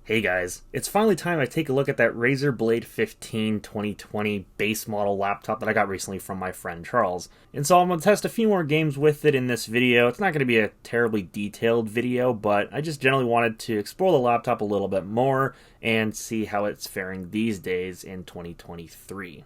Hey guys, it's finally time I take a look at that Razer Blade 15 2020 base model laptop that I got recently from my friend Charles. And so I'm going to test a few more games with it in this video. It's not going to be a terribly detailed video, but I just generally wanted to explore the laptop a little bit more and see how it's faring these days in 2023.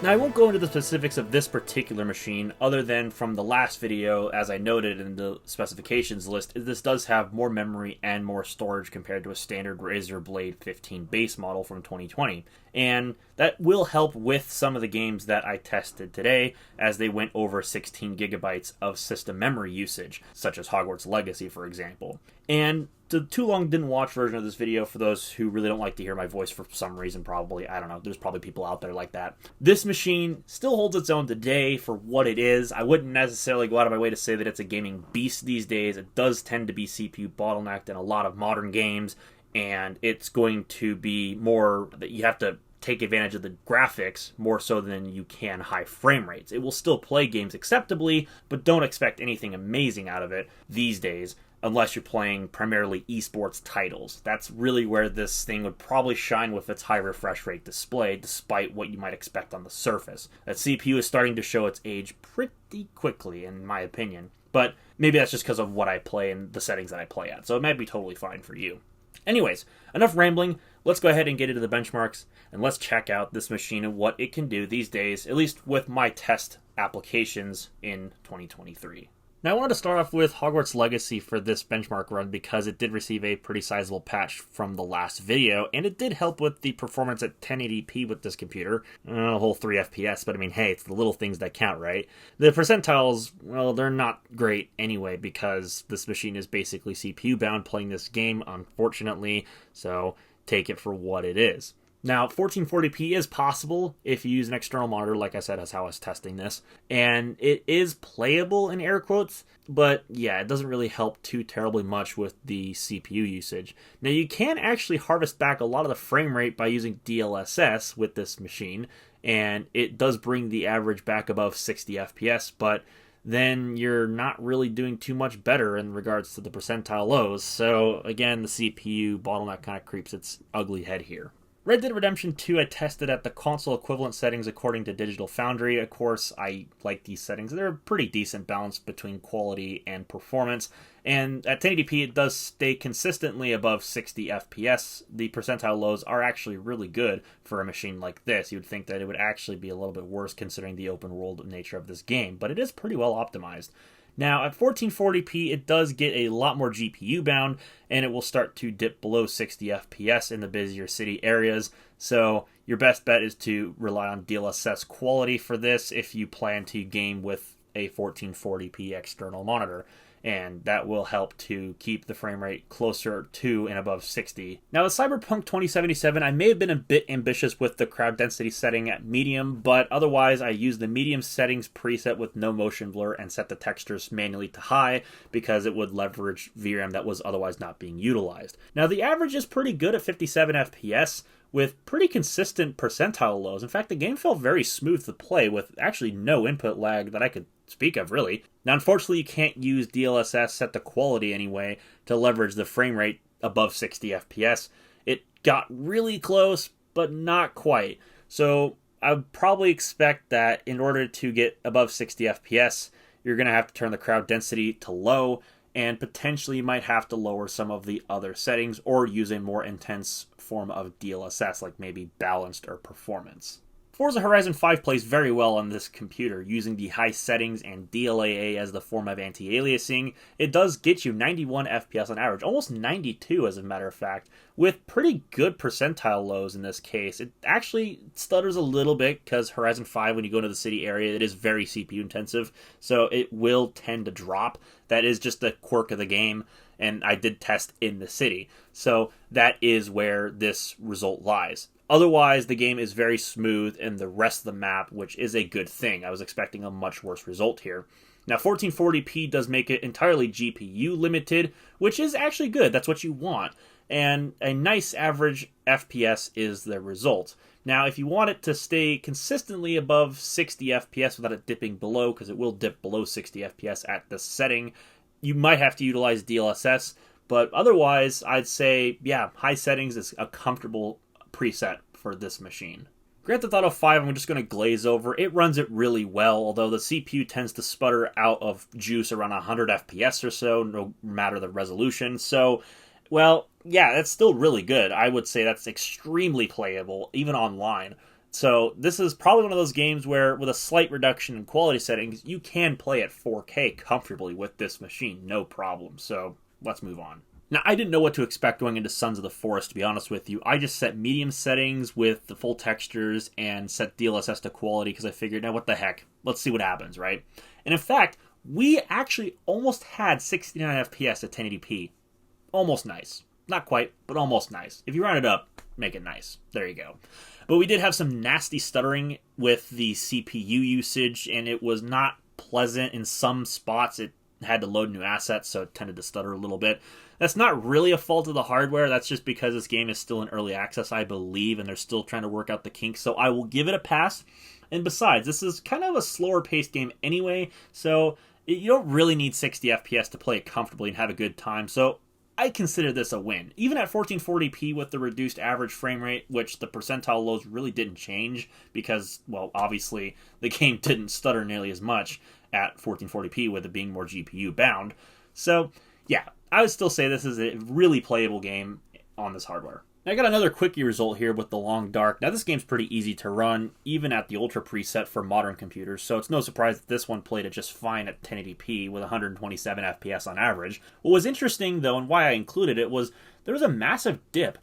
Now, I won't go into the specifics of this particular machine other than from the last video, as I noted in the specifications list, this does have more memory and more storage compared to a standard Razer Blade 15 base model from 2020. And that will help with some of the games that I tested today, as they went over 16 gigabytes of system memory usage, such as Hogwarts Legacy, for example. And the too long didn't watch version of this video, for those who really don't like to hear my voice for some reason, probably, I don't know, there's probably people out there like that. This machine still holds its own today for what it is. I wouldn't necessarily go out of my way to say that it's a gaming beast these days. It does tend to be CPU bottlenecked in a lot of modern games, and it's going to be more that you have to take advantage of the graphics more so than you can high frame rates. It will still play games acceptably, but don't expect anything amazing out of it these days, unless you're playing primarily esports titles. That's really where this thing would probably shine with its high refresh rate display, despite what you might expect on the surface. That CPU is starting to show its age pretty quickly, in my opinion. But maybe that's just because of what I play and the settings that I play at, so it might be totally fine for you. Anyways, enough rambling. Let's go ahead and get into the benchmarks, and let's check out this machine and what it can do these days, at least with my test applications in 2023. Now, I wanted to start off with Hogwarts Legacy for this benchmark run because it did receive a pretty sizable patch from the last video, and it did help with the performance at 1080p with this computer. A whole 3 FPS, but I mean, hey, it's the little things that count, right? The percentiles, well, they're not great anyway because this machine is basically CPU bound playing this game, unfortunately, so take it for what it is. Now, 1440p is possible if you use an external monitor, like I said, that's how I was testing this. And it is playable in air quotes, but yeah, it doesn't really help too terribly much with the CPU usage. Now, you can actually harvest back a lot of the frame rate by using DLSS with this machine, and it does bring the average back above 60 FPS, but then you're not really doing too much better in regards to the percentile lows. So again, the CPU bottleneck kind of creeps its ugly head here. Red Dead Redemption 2 I tested at the console equivalent settings according to Digital Foundry. Of course, I like these settings. They're a pretty decent balance between quality and performance. And at 1080p, it does stay consistently above 60 FPS. The percentile lows are actually really good for a machine like this. You would think that it would actually be a little bit worse considering the open world nature of this game, but it is pretty well optimized. Now, at 1440p, it does get a lot more GPU bound, and it will start to dip below 60 FPS in the busier city areas. So your best bet is to rely on DLSS quality for this if you plan to game with a 1440p external monitor. And that will help to keep the frame rate closer to and above 60. Now, with Cyberpunk 2077, I may have been a bit ambitious with the crowd density setting at medium, but otherwise I used the medium settings preset with no motion blur and set the textures manually to high because it would leverage VRAM that was otherwise not being utilized. Now, the average is pretty good at 57 FPS, with pretty consistent percentile lows. In fact, the game felt very smooth to play with actually no input lag that I could speak of, really. Now, unfortunately, you can't use DLSS set to quality anyway to leverage the frame rate above 60 FPS. It got really close, but not quite. So I would probably expect that in order to get above 60 FPS, you're going to have to turn the crowd density to low, and potentially you might have to lower some of the other settings or use a more intense form of DLSS, like maybe balanced or performance. Forza Horizon 5 plays very well on this computer, using the high settings and DLAA as the form of anti-aliasing. It does get you 91 FPS on average, almost 92 as a matter of fact, with pretty good percentile lows in this case. It actually stutters a little bit because Horizon 5, when you go into the city area, it is very CPU intensive, so it will tend to drop. That is just a quirk of the game, and I did test in the city, so that is where this result lies. Otherwise, the game is very smooth in the rest of the map, which is a good thing. I was expecting a much worse result here. Now, 1440p does make it entirely GPU limited, which is actually good. That's what you want. And a nice average FPS is the result. Now, if you want it to stay consistently above 60 FPS without it dipping below, because it will dip below 60 FPS at this setting, you might have to utilize DLSS, but otherwise, I'd say, yeah, high settings is a comfortable preset for this machine. Grand Theft Auto 5, I'm just going to glaze over. It runs it really well, although the CPU tends to sputter out of juice around 100 FPS or so, no matter the resolution. So, well, yeah, that's still really good. I would say that's extremely playable, even online. So this is probably one of those games where, with a slight reduction in quality settings, you can play at 4K comfortably with this machine, no problem. So let's move on. Now, I didn't know what to expect going into Sons of the Forest, to be honest with you. I just set medium settings with the full textures and set DLSS to quality because I figured, now what the heck, let's see what happens, right? And in fact, we actually almost had 69 FPS at 1080p. Almost nice. Not quite, but almost nice. If you round it up, make it nice. There you go. But we did have some nasty stuttering with the CPU usage, and it was not pleasant in some spots. It had to load new assets, so it tended to stutter a little bit. That's not really a fault of the hardware. That's just because this game is still in early access, I believe, and they're still trying to work out the kinks. So I will give it a pass. And besides, this is kind of a slower paced game anyway, so you don't really need 60 FPS to play it comfortably and have a good time. So I consider this a win. Even at 1440p with the reduced average frame rate, which the percentile lows really didn't change because, well, obviously the game didn't stutter nearly as much at 1440p with it being more GPU bound. So, yeah, I would still say this is a really playable game on this hardware. I got another quickie result here with The Long Dark. Now, this game's pretty easy to run, even at the Ultra preset for modern computers, so it's no surprise that this one played it just fine at 1080p with 127 FPS on average. What was interesting, though, and why I included it, was there was a massive dip.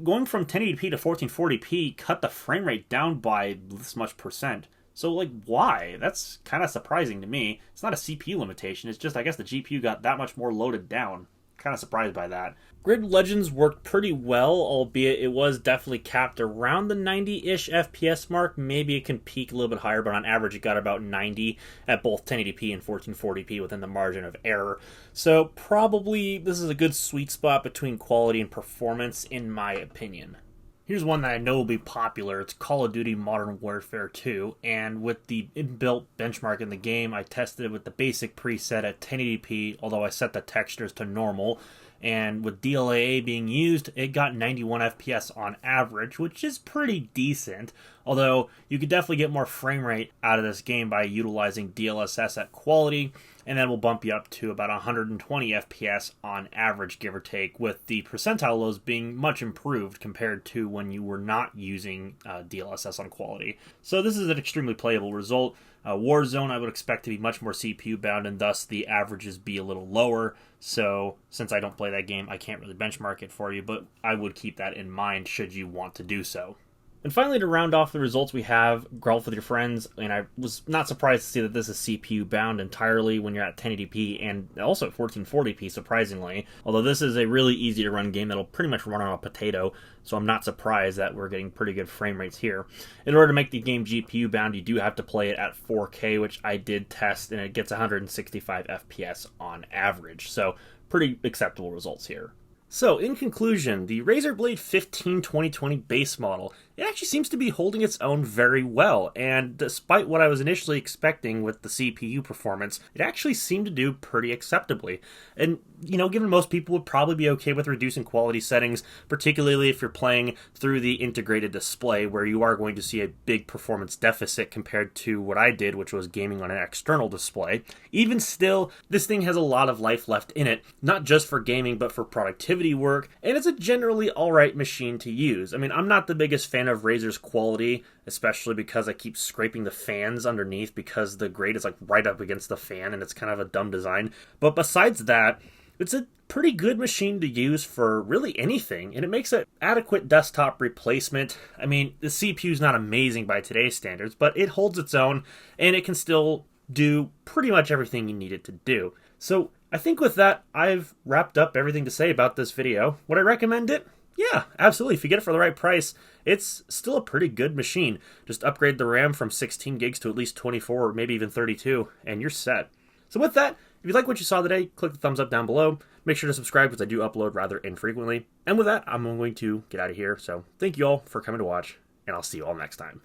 Going from 1080p to 1440p cut the frame rate down by this much percent. So, like, why? That's kind of surprising to me. It's not a CPU limitation, it's just, I guess, the GPU got that much more loaded down. Kind of surprised by that. Grid Legends worked pretty well, albeit it was definitely capped around the 90-ish FPS mark. Maybe it can peak a little bit higher, but on average it got about 90 at both 1080p and 1440p within the margin of error. So probably this is a good sweet spot between quality and performance, in my opinion. Here's one that I know will be popular. It's Call of Duty Modern Warfare 2, and with the inbuilt benchmark in the game, I tested it with the basic preset at 1080p, although I set the textures to normal, and with DLAA being used, it got 91 FPS on average, which is pretty decent, although you could definitely get more frame rate out of this game by utilizing DLSS at quality, and that will bump you up to about 120 FPS on average, give or take, with the percentile lows being much improved compared to when you were not using DLSS on quality. So this is an extremely playable result. Warzone I would expect to be much more CPU bound, and thus the averages be a little lower. So since I don't play that game, I can't really benchmark it for you, but I would keep that in mind should you want to do so. And finally, to round off the results, we have Golf with Your Friends, and I was not surprised to see that this is CPU bound entirely when you're at 1080p and also at 1440p, surprisingly. Although this is a really easy to run game that'll pretty much run on a potato, so I'm not surprised that we're getting pretty good frame rates here. In order to make the game GPU bound, you do have to play it at 4K, which I did test, and it gets 165 FPS on average. So pretty acceptable results here. So, in conclusion, the Razer Blade 15 2020 base model, it actually seems to be holding its own very well, and despite what I was initially expecting with the CPU performance, it actually seemed to do pretty acceptably. And, you know, given most people would probably be okay with reducing quality settings, particularly if you're playing through the integrated display, where you are going to see a big performance deficit compared to what I did, which was gaming on an external display. Even still, this thing has a lot of life left in it, not just for gaming, but for productivity work, and it's a generally alright machine to use. I mean, I'm not the biggest fan of Razer's quality, especially because I keep scraping the fans underneath because the grate is like right up against the fan and it's kind of a dumb design. But besides that, it's a pretty good machine to use for really anything, and it makes an adequate desktop replacement. I mean, the CPU is not amazing by today's standards, but it holds its own, and it can still do pretty much everything you need it to do. So I think with that, I've wrapped up everything to say about this video. Would I recommend it? Yeah, absolutely. If you get it for the right price, it's still a pretty good machine. Just upgrade the RAM from 16 gigs to at least 24 or maybe even 32, and you're set. So with that, if you like what you saw today, click the thumbs up down below. Make sure to subscribe because I do upload rather infrequently. And with that, I'm going to get out of here. So thank you all for coming to watch, and I'll see you all next time.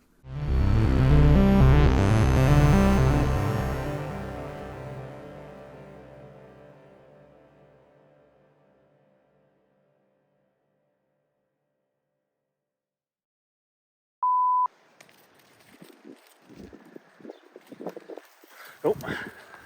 Oh.